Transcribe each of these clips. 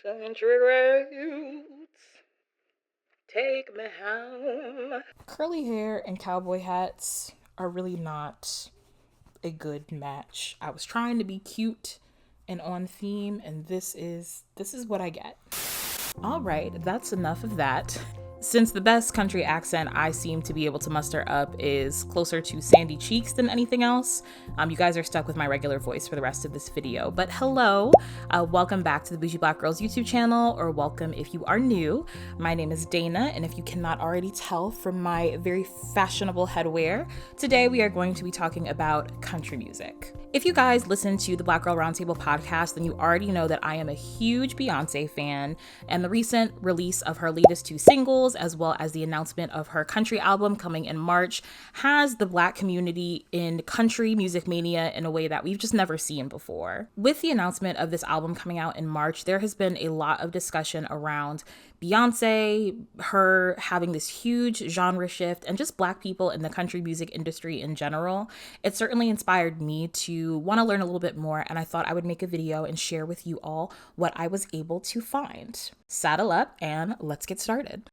Country roads, take me home. Curly hair and cowboy hats are really not a good match. I was trying to be cute and on theme, and this is what I get. All right, that's enough of that. Since the best country accent I seem to be able to muster up is closer to Sandy Cheeks than anything else, you guys are stuck with my regular voice for the rest of this video. But hello, welcome back to the Bougie Black Girls YouTube channel, or welcome if you are new. My name is Dana, and if you cannot already tell from my very fashionable headwear, today we are going to be talking about country music. If you guys listen to the Black Girl Roundtable podcast, then you already know that I am a huge Beyonce fan, and the recent release of her latest 2 singles, as well as the announcement of her country album coming in March, has the Black community in country music mania in a way that we've just never seen before. With the announcement of this album coming out in March, there has been a lot of discussion around Beyonce, her having this huge genre shift, and just Black people in the country music industry in general. It certainly inspired me to want to learn a little bit more, and I thought I would make a video and share with you all what I was able to find. Saddle up and let's get started.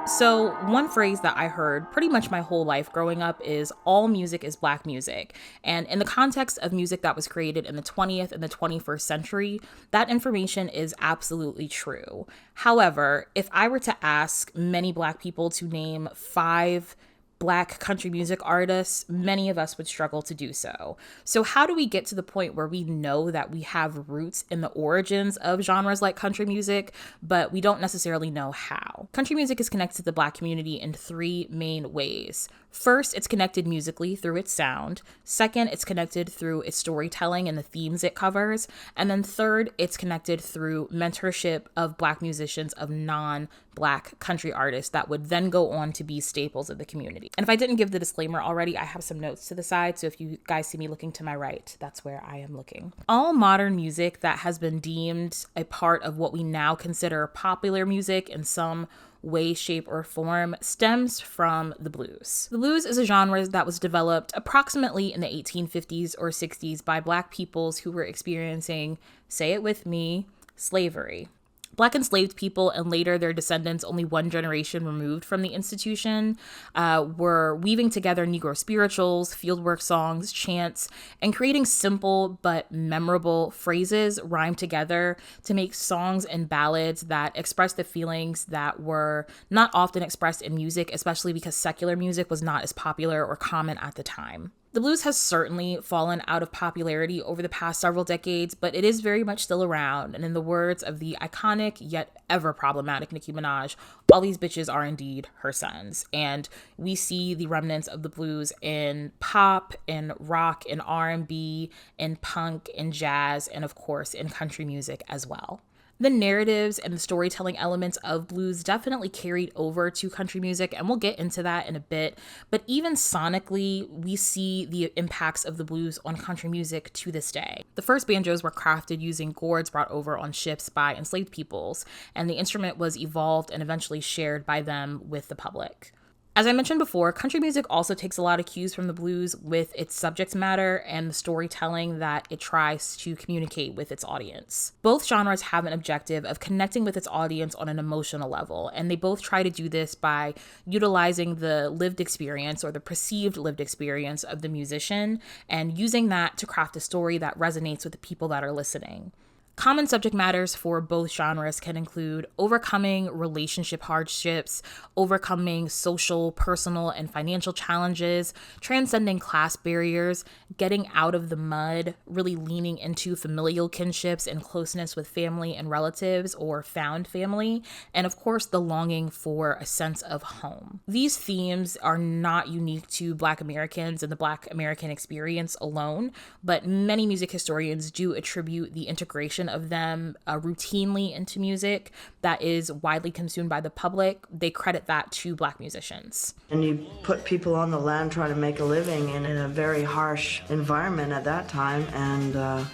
So one phrase that I heard pretty much my whole life growing up is all music is Black music. And in the context of music that was created in the 20th and the 21st century, that information is absolutely true. However, if I were to ask many Black people to name 5 Black country music artists, many of us would struggle to do so. So how do we get to the point where we know that we have roots in the origins of genres like country music, but we don't necessarily know how? Country music is connected to the Black community in 3 main ways. First, it's connected musically through its sound. Second, it's connected through its storytelling and the themes it covers. And then third, it's connected through mentorship of Black musicians, of non-Black country artists that would then go on to be staples of the community. And if I didn't give the disclaimer already, I have some notes to the side. So if you guys see me looking to my right, that's where I am looking. All modern music that has been deemed a part of what we now consider popular music in some way, shape, or form stems from the blues. The blues is a genre that was developed approximately in the 1850s or 60s by Black peoples who were experiencing, say it with me, slavery. Black enslaved people and later their descendants, only one generation removed from the institution, were weaving together Negro spirituals, fieldwork songs, chants, and creating simple but memorable phrases rhymed together to make songs and ballads that express the feelings that were not often expressed in music, especially because secular music was not as popular or common at the time. The blues has certainly fallen out of popularity over the past several decades, but it is very much still around. And in the words of the iconic yet ever problematic Nicki Minaj, all these bitches are indeed her sons. And we see the remnants of the blues in pop, in rock, in R&B, in punk, in jazz, and of course in country music as well. The narratives and the storytelling elements of blues definitely carried over to country music, and we'll get into that in a bit. But even sonically, we see the impacts of the blues on country music to this day. The first banjos were crafted using gourds brought over on ships by enslaved peoples, and the instrument was evolved and eventually shared by them with the public. As I mentioned before, country music also takes a lot of cues from the blues with its subject matter and the storytelling that it tries to communicate with its audience. Both genres have an objective of connecting with its audience on an emotional level, and they both try to do this by utilizing the lived experience or the perceived lived experience of the musician and using that to craft a story that resonates with the people that are listening. Common subject matters for both genres can include overcoming relationship hardships, overcoming social, personal, and financial challenges, transcending class barriers, getting out of the mud, really leaning into familial kinships and closeness with family and relatives or found family, and of course, the longing for a sense of home. These themes are not unique to Black Americans and the Black American experience alone, but many music historians do attribute the integration of them routinely into music that is widely consumed by the public. They credit that to Black musicians. And you put people on the land trying to make a living in a very harsh environment at that time, and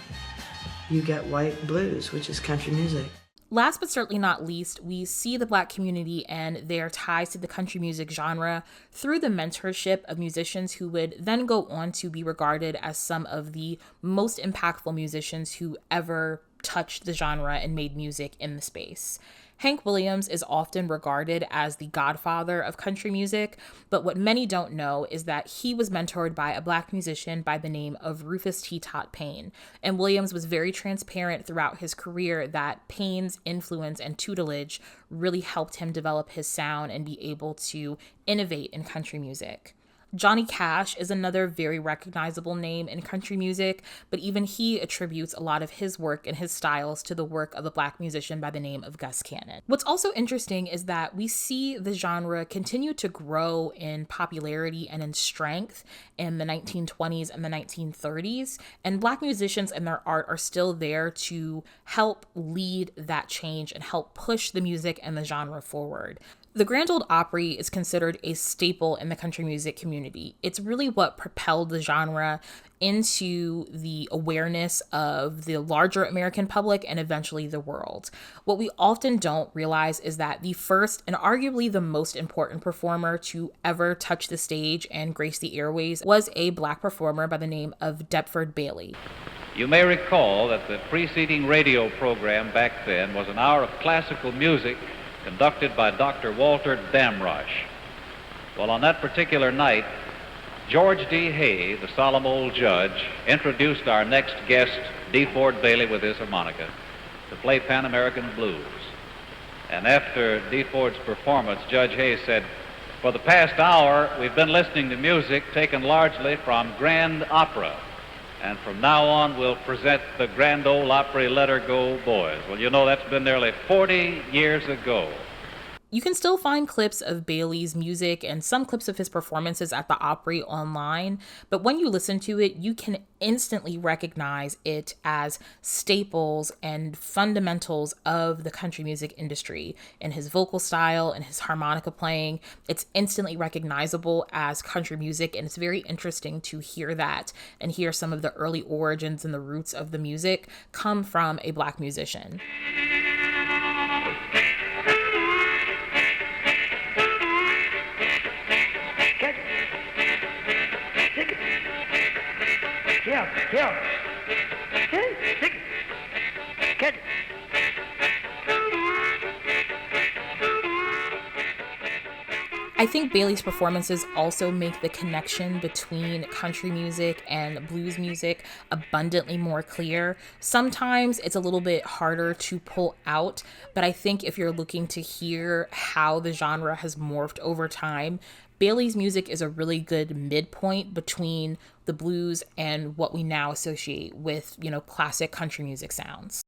you get white blues, which is country music. Last but certainly not least, we see the Black community and their ties to the country music genre through the mentorship of musicians who would then go on to be regarded as some of the most impactful musicians who ever touched the genre and made music in the space. Hank Williams is often regarded as the godfather of country music, but what many don't know is that he was mentored by a Black musician by the name of Rufus T. Tot Payne. And Williams was very transparent throughout his career that Payne's influence and tutelage really helped him develop his sound and be able to innovate in country music. Johnny Cash is another very recognizable name in country music, but even he attributes a lot of his work and his styles to the work of a Black musician by the name of Gus Cannon. What's also interesting is that we see the genre continue to grow in popularity and in strength in the 1920s and the 1930s, and Black musicians and their art are still there to help lead that change and help push the music and the genre forward. The Grand Ole Opry is considered a staple in the country music community. It's really what propelled the genre into the awareness of the larger American public and eventually the world. What we often don't realize is that the first and arguably the most important performer to ever touch the stage and grace the airways was a Black performer by the name of Deptford Bailey. You may recall that the preceding radio program back then was an hour of classical music conducted by Dr. Walter Damrosch. Well, on that particular night, George D. Hay, the solemn old judge, introduced our next guest, D. Ford Bailey, with his harmonica, to play Pan American Blues. And after D. Ford's performance, Judge Hay said, "For the past hour, we've been listening to music taken largely from Grand Opera. And from now on, we'll present the Grand Ole Opry Let Her Go Boys." Well, you know, that's been nearly 40 years ago. You can still find clips of Bailey's music and some clips of his performances at the Opry online, but when you listen to it, you can instantly recognize it as staples and fundamentals of the country music industry. In his vocal style and his harmonica playing, it's instantly recognizable as country music, and it's very interesting to hear that and hear some of the early origins and the roots of the music come from a Black musician. I think Bailey's performances also make the connection between country music and blues music abundantly more clear. Sometimes it's a little bit harder to pull out, but I think if you're looking to hear how the genre has morphed over time, Bailey's music is a really good midpoint between the blues and what we now associate with, classic country music sounds.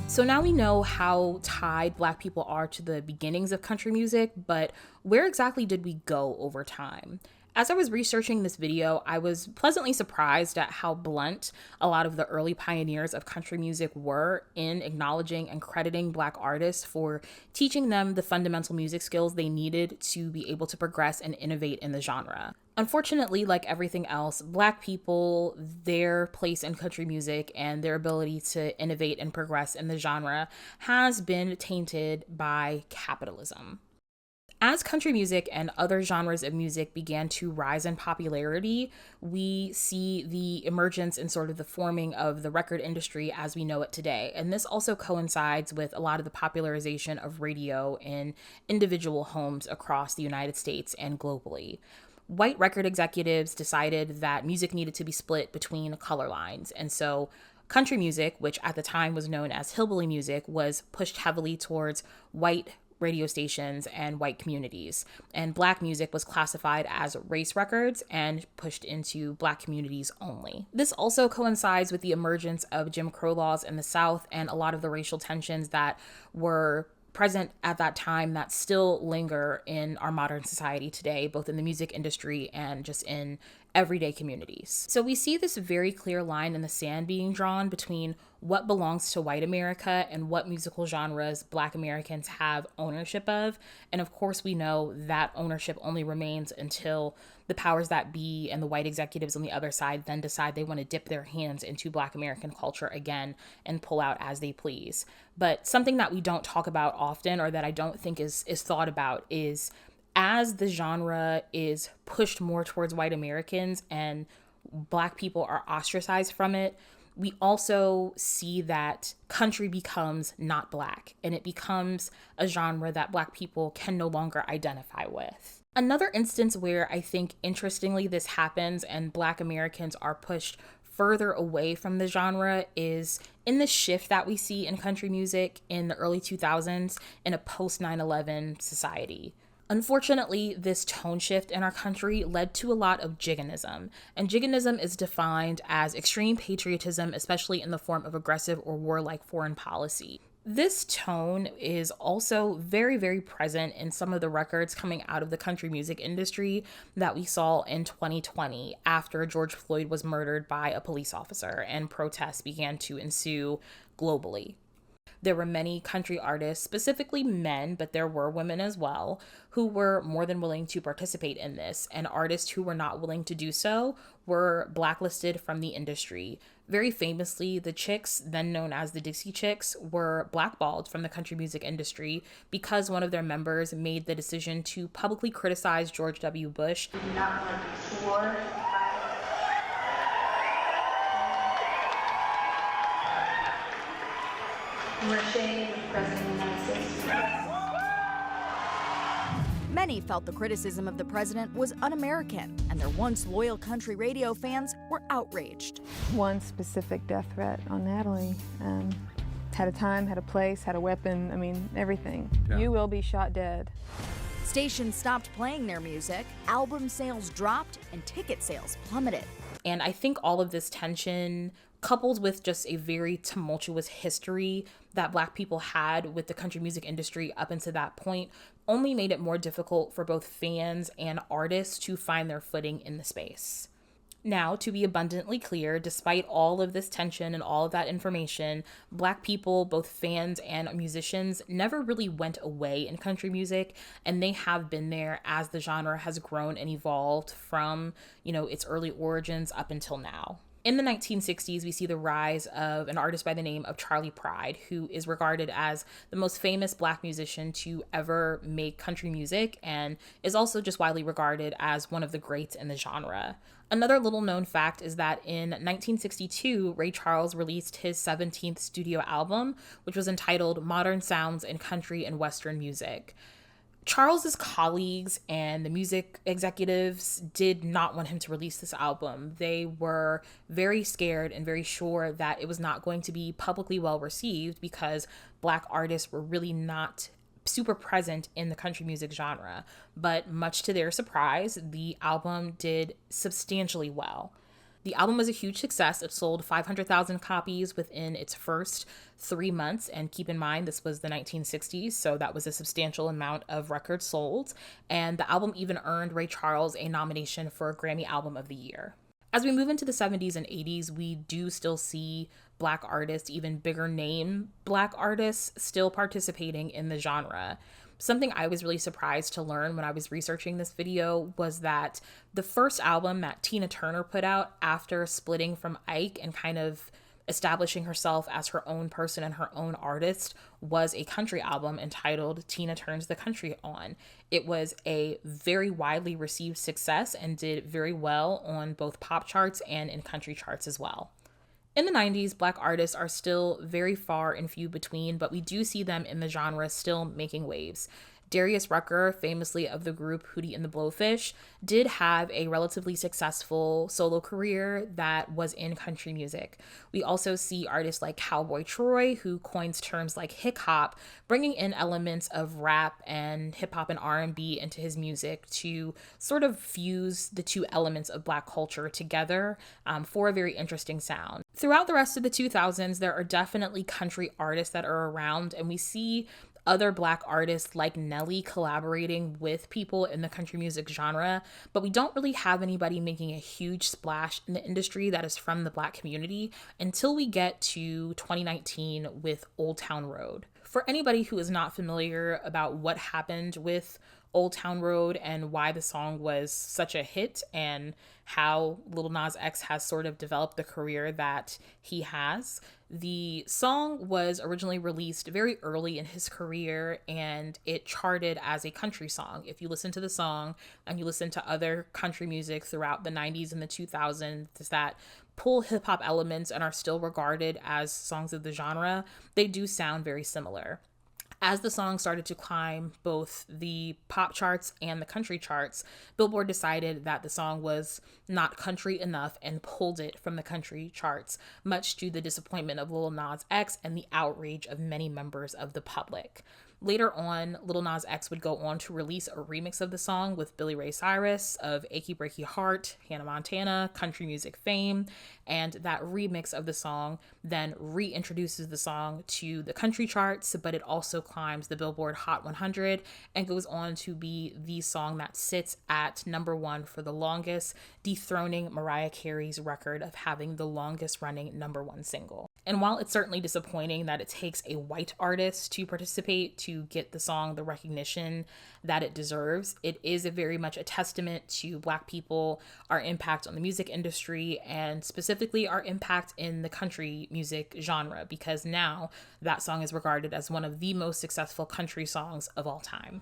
So now we know how tied Black people are to the beginnings of country music, but where exactly did we go over time? As I was researching this video, I was pleasantly surprised at how blunt a lot of the early pioneers of country music were in acknowledging and crediting Black artists for teaching them the fundamental music skills they needed to be able to progress and innovate in the genre. Unfortunately, like everything else, Black people, their place in country music and their ability to innovate and progress in the genre has been tainted by capitalism. As country music and other genres of music began to rise in popularity, we see the emergence and sort of the forming of the record industry as we know it today. And this also coincides with a lot of the popularization of radio in individual homes across the United States and globally. White record executives decided that music needed to be split between color lines. And so country music, which at the time was known as hillbilly music, was pushed heavily towards white radio stations and white communities. And Black music was classified as race records and pushed into Black communities only. This also coincides with the emergence of Jim Crow laws in the South and a lot of the racial tensions that were present at that time that still linger in our modern society today, both in the music industry and just in everyday communities. So we see this very clear line in the sand being drawn between what belongs to white America and what musical genres Black Americans have ownership of. And of course, we know that ownership only remains until the powers that be and the white executives on the other side then decide they want to dip their hands into Black American culture again and pull out as they please. But something that we don't talk about often, or that I don't think is thought about, is as the genre is pushed more towards white Americans and Black people are ostracized from it, we also see that country becomes not Black, and it becomes a genre that Black people can no longer identify with. Another instance where I think, interestingly, this happens and Black Americans are pushed further away from the genre is in the shift that we see in country music in the early 2000s in a post 9/11 society. Unfortunately, this tone shift in our country led to a lot of jiganism, and jiganism is defined as extreme patriotism, especially in the form of aggressive or warlike foreign policy. This tone is also very, very present in some of the records coming out of the country music industry that we saw in 2020 after George Floyd was murdered by a police officer and protests began to ensue globally. There were many country artists, specifically men, but there were women as well, who were more than willing to participate in this, and artists who were not willing to do so were blacklisted from the industry. Very famously, the Chicks, then known as the Dixie Chicks, were blackballed from the country music industry because one of their members made the decision to publicly criticize George W. Bush. We do not want to be war. We're ashamed of the President of the United States. Many felt the criticism of the president was un-American, and their once loyal country radio fans were outraged. One specific death threat on Natalie. Had a time, had a place, had a weapon, I mean, everything. Yeah. You will be shot dead. Stations stopped playing their music, album sales dropped, and ticket sales plummeted. And I think all of this tension, coupled with just a very tumultuous history that Black people had with the country music industry up until that point, only made it more difficult for both fans and artists to find their footing in the space. Now, to be abundantly clear, despite all of this tension and all of that information, Black people, both fans and musicians, never really went away in country music, and they have been there as the genre has grown and evolved from, its early origins up until now. In the 1960s, we see the rise of an artist by the name of Charlie Pride, who is regarded as the most famous Black musician to ever make country music and is also just widely regarded as one of the greats in the genre. Another little known fact is that in 1962, Ray Charles released his 17th studio album, which was entitled Modern Sounds in Country and Western Music. Charles's colleagues and the music executives did not want him to release this album. They were very scared and very sure that it was not going to be publicly well received because Black artists were really not super present in the country music genre. But much to their surprise, the album did substantially well. The album was a huge success. It sold 500,000 copies within its first 3 months. And keep in mind, this was the 1960s, so that was a substantial amount of records sold. And the album even earned Ray Charles a nomination for a Grammy Album of the Year. As we move into the 70s and 80s, we do still see Black artists, even bigger name Black artists, still participating in the genre. Something I was really surprised to learn when I was researching this video was that the first album that Tina Turner put out after splitting from Ike and kind of establishing herself as her own person and her own artist was a country album entitled Tina Turns the Country On. It was a very widely received success and did very well on both pop charts and in country charts as well. In the 90s, Black artists are still very far and few between, but we do see them in the genre still making waves. Darius Rucker, famously of the group Hootie and the Blowfish, did have a relatively successful solo career that was in country music. We also see artists like Cowboy Troy, who coins terms like hip hop, bringing in elements of rap and hip hop and R&B into his music to sort of fuse the two elements of Black culture together for a very interesting sound. Throughout the rest of the 2000s, there are definitely country artists that are around, and we see other Black artists like Nelly collaborating with people in the country music genre, but we don't really have anybody making a huge splash in the industry that is from the Black community until we get to 2019 with Old Town Road. For anybody who is not familiar about what happened with Old Town Road and why the song was such a hit and how Lil Nas X has sort of developed the career that he has, the song was originally released very early in his career and it charted as a country song. If you listen to the song and you listen to other country music throughout the 90s and the 2000s that pull hip hop elements and are still regarded as songs of the genre, they do sound very similar. As the song started to climb both the pop charts and the country charts, Billboard decided that the song was not country enough and pulled it from the country charts, much to the disappointment of Lil Nas X and the outrage of many members of the public. Later on, Lil Nas X would go on to release a remix of the song with Billy Ray Cyrus of Achy Breaky Heart, Hannah Montana, country music fame, and that remix of the song then reintroduces the song to the country charts, but it also climbs the Billboard Hot 100 and goes on to be the song that sits at number one for the longest, dethroning Mariah Carey's record of having the longest running number one single. And while it's certainly disappointing that it takes a white artist to participate to get the song the recognition that it deserves, it is very much a testament to Black people, our impact on the music industry, and specifically our impact in the country music genre, because now that song is regarded as one of the most successful country songs of all time.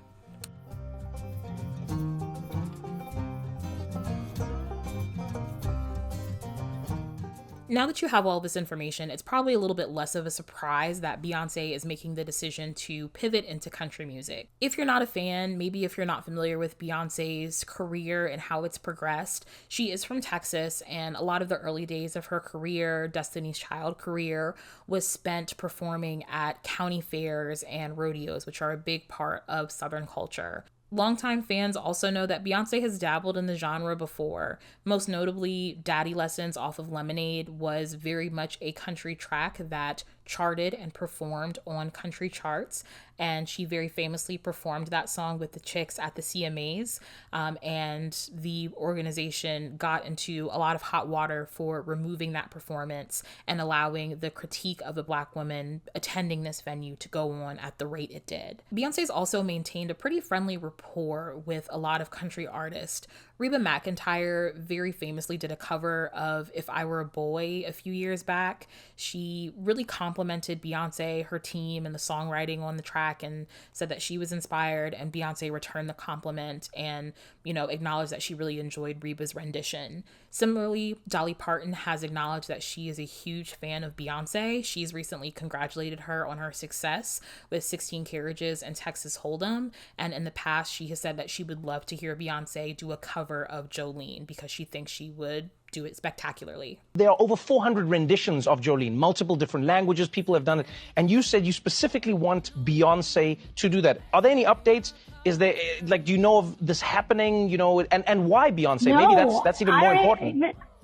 Now that you have all this information, it's probably a little bit less of a surprise that Beyonce is making the decision to pivot into country music. If you're not a fan, maybe if you're not familiar with Beyonce's career and how it's progressed, she is from Texas, and a lot of the early days of her career, Destiny's Child career, was spent performing at county fairs and rodeos, which are a big part of Southern culture. Longtime fans also know that Beyonce has dabbled in the genre before. Most notably, Daddy Lessons off of Lemonade was very much a country track that charted and performed on country charts, and she very famously performed that song with the Chicks at the CMAs, and the organization got into a lot of hot water for removing that performance and allowing the critique of the Black woman attending this venue to go on at the rate it did. Beyonce's also maintained a pretty friendly rapport with a lot of country artists. Reba McEntire very famously did a cover of If I Were a Boy a few years back. She really complimented Beyonce, her team, and the songwriting on the track, and said that she was inspired, and Beyonce returned the compliment and, acknowledged that she really enjoyed Reba's rendition. Similarly, Dolly Parton has acknowledged that she is a huge fan of Beyonce. She's recently congratulated her on her success with 16 Carriages and Texas Hold'em, and in the past she has said that she would love to hear Beyonce do a cover of Jolene because she thinks she would do it spectacularly. There are over 400 renditions of Jolene, multiple different languages, people have done it, and you said you specifically want Beyonce to do that. Are there any updates? Is there, do you know of this happening, and why Beyonce? No, maybe that's even more important.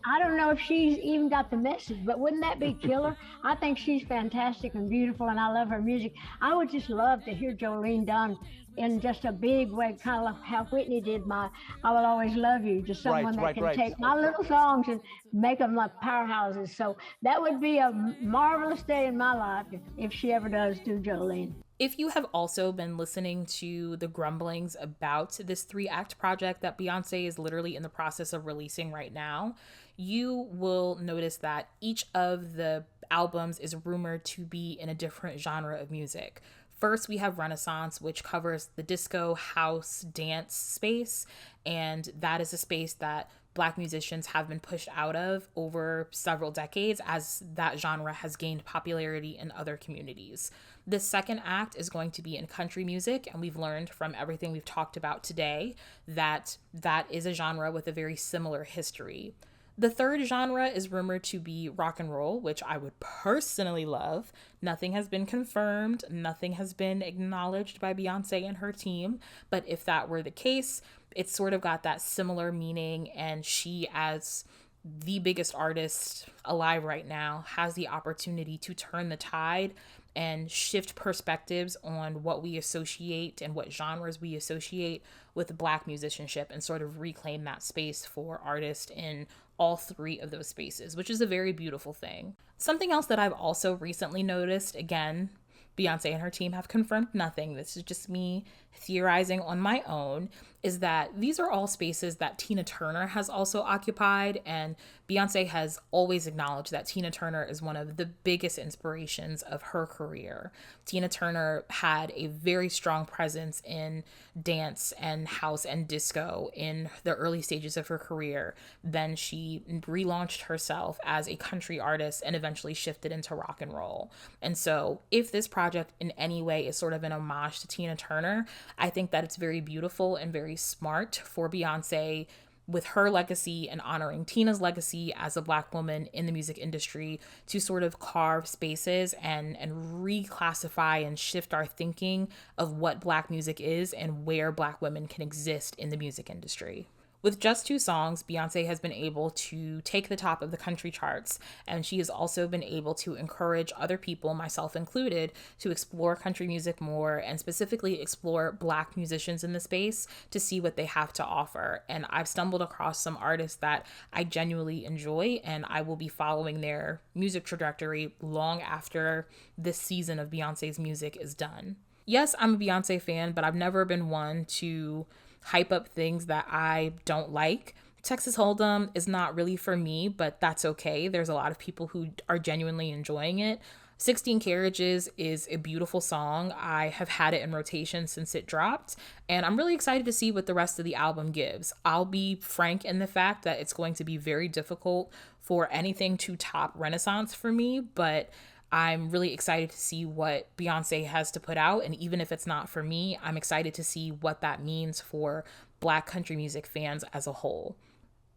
I don't know if she's even got the message, but wouldn't that be killer? I think she's fantastic and beautiful, and I love her music. I would just love to hear Jolene done in just a big way, kind of like how Whitney did my I Will Always Love You, just someone that can take my little songs and make them like powerhouses. So that would be a marvelous day in my life if she ever does do Jolene. If you have also been listening to the grumblings about this 3-act project that Beyonce is literally in the process of releasing right now, you will notice that each of the albums is rumored to be in a different genre of music. First, we have Renaissance, which covers the disco, house, dance space, and that is a space that Black musicians have been pushed out of over several decades as that genre has gained popularity in other communities. The second act is going to be in country music, and we've learned from everything we've talked about today that that is a genre with a very similar history. The third genre is rumored to be rock and roll, which I would personally love. Nothing has been confirmed. Nothing has been acknowledged by Beyonce and her team. But if that were the case, it's sort of got that similar meaning. And she, as the biggest artist alive right now, has the opportunity to turn the tide and shift perspectives on what we associate and what genres we associate with Black musicianship, and sort of reclaim that space for artists in all three of those spaces, which is a very beautiful thing. Something else that I've also recently noticed, again, Beyonce and her team have confirmed nothing, this is just me theorizing on my own, is that these are all spaces that Tina Turner has also occupied, and Beyonce has always acknowledged that Tina Turner is one of the biggest inspirations of her career. Tina Turner had a very strong presence in dance and house and disco in the early stages of her career. Then she relaunched herself as a country artist and eventually shifted into rock and roll. And so if this project in any way is sort of an homage to Tina Turner, I think that it's very beautiful and very smart for Beyonce, with her legacy and honoring Tina's legacy as a Black woman in the music industry, to sort of carve spaces and reclassify and shift our thinking of what Black music is and where Black women can exist in the music industry. With just 2 songs, Beyonce has been able to take the top of the country charts, and she has also been able to encourage other people, myself included, to explore country music more, and specifically explore Black musicians in the space to see what they have to offer. And I've stumbled across some artists that I genuinely enjoy, and I will be following their music trajectory long after this season of Beyonce's music is done. Yes, I'm a Beyonce fan, but I've never been one to hype up things that I don't like. Texas Hold'em is not really for me, but that's okay. There's a lot of people who are genuinely enjoying it. 16 Carriages is a beautiful song. I have had it in rotation since it dropped, and I'm really excited to see what the rest of the album gives. I'll be frank in the fact that it's going to be very difficult for anything to top Renaissance for me, but I'm really excited to see what Beyonce has to put out. And even if it's not for me, I'm excited to see what that means for Black country music fans as a whole.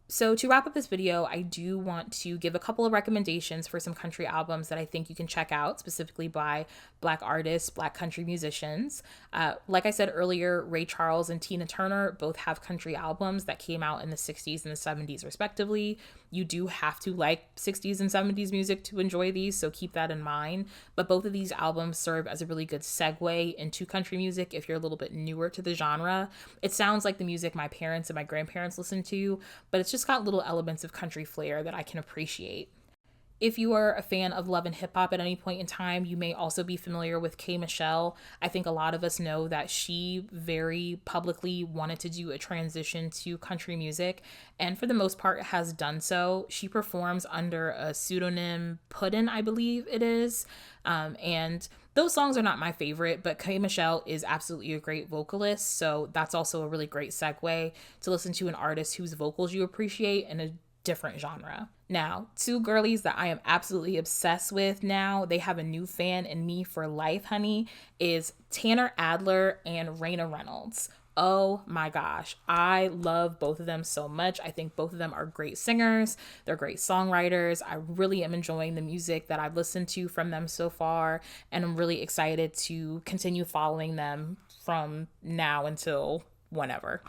So to wrap up this video, I do want to give a couple of recommendations for some country albums that I think you can check out, specifically by Black artists, Black country musicians. Like I said earlier, Ray Charles and Tina Turner both have country albums that came out in the 60s and the 70s respectively. You do have to like 60s and 70s music to enjoy these, so keep that in mind. But both of these albums serve as a really good segue into country music if you're a little bit newer to the genre. It sounds like the music my parents and my grandparents listened to, but it's just got little elements of country flair that I can appreciate. If you are a fan of love and hip hop at any point in time, you may also be familiar with K. Michelle. I think a lot of us know that she very publicly wanted to do a transition to country music, and for the most part has done so. She performs under a pseudonym, Puddin', I believe it is. And those songs are not my favorite, but K. Michelle is absolutely a great vocalist, so that's also a really great segue to listen to an artist whose vocals you appreciate in a different genre. Now, 2 girlies that I am absolutely obsessed with now, they have a new fan in me for life, honey, is Tanner Adler and Raina Reynolds. Oh my gosh, I love both of them so much. I think both of them are great singers. They're great songwriters. I really am enjoying the music that I've listened to from them so far, and I'm really excited to continue following them from now until whenever.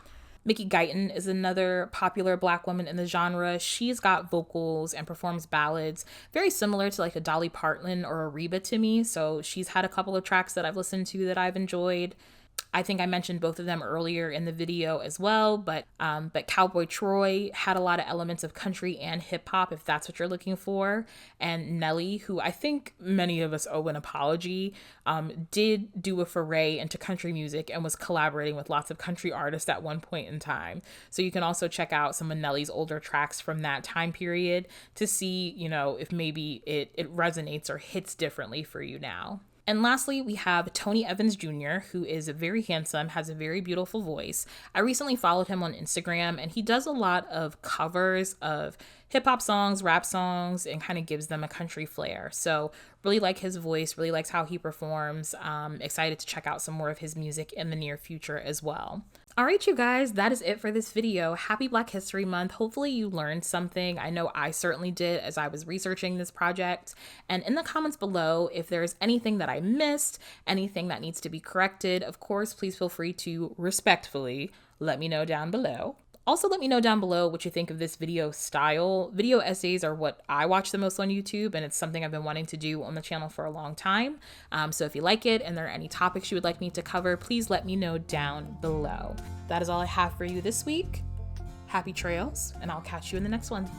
Mickey Guyton is another popular Black woman in the genre. She's got vocals and performs ballads very similar to like a Dolly Parton or a Reba to me. So she's had a couple of tracks that I've listened to that I've enjoyed. I think I mentioned both of them earlier in the video as well, but Cowboy Troy had a lot of elements of country and hip hop, if that's what you're looking for. And Nelly, who I think many of us owe an apology, did do a foray into country music and was collaborating with lots of country artists at one point in time. So you can also check out some of Nelly's older tracks from that time period to see, you know, if maybe it resonates or hits differently for you now. And lastly, we have Tony Evans Jr., who is very handsome, has a very beautiful voice. I recently followed him on Instagram, and he does a lot of covers of hip hop songs, rap songs, and kind of gives them a country flair. So really like his voice, really likes how he performs. Excited to check out some more of his music in the near future as well. All right, you guys, that is it for this video. Happy Black History Month. Hopefully you learned something. I know I certainly did as I was researching this project. And in the comments below, if there's anything that I missed, anything that needs to be corrected, of course, please feel free to respectfully let me know down below. Also, let me know down below what you think of this video style. Video essays are what I watch the most on YouTube, and it's something I've been wanting to do on the channel for a long time. So if you like it and there are any topics you would like me to cover, please let me know down below. That is all I have for you this week. Happy trails, and I'll catch you in the next one.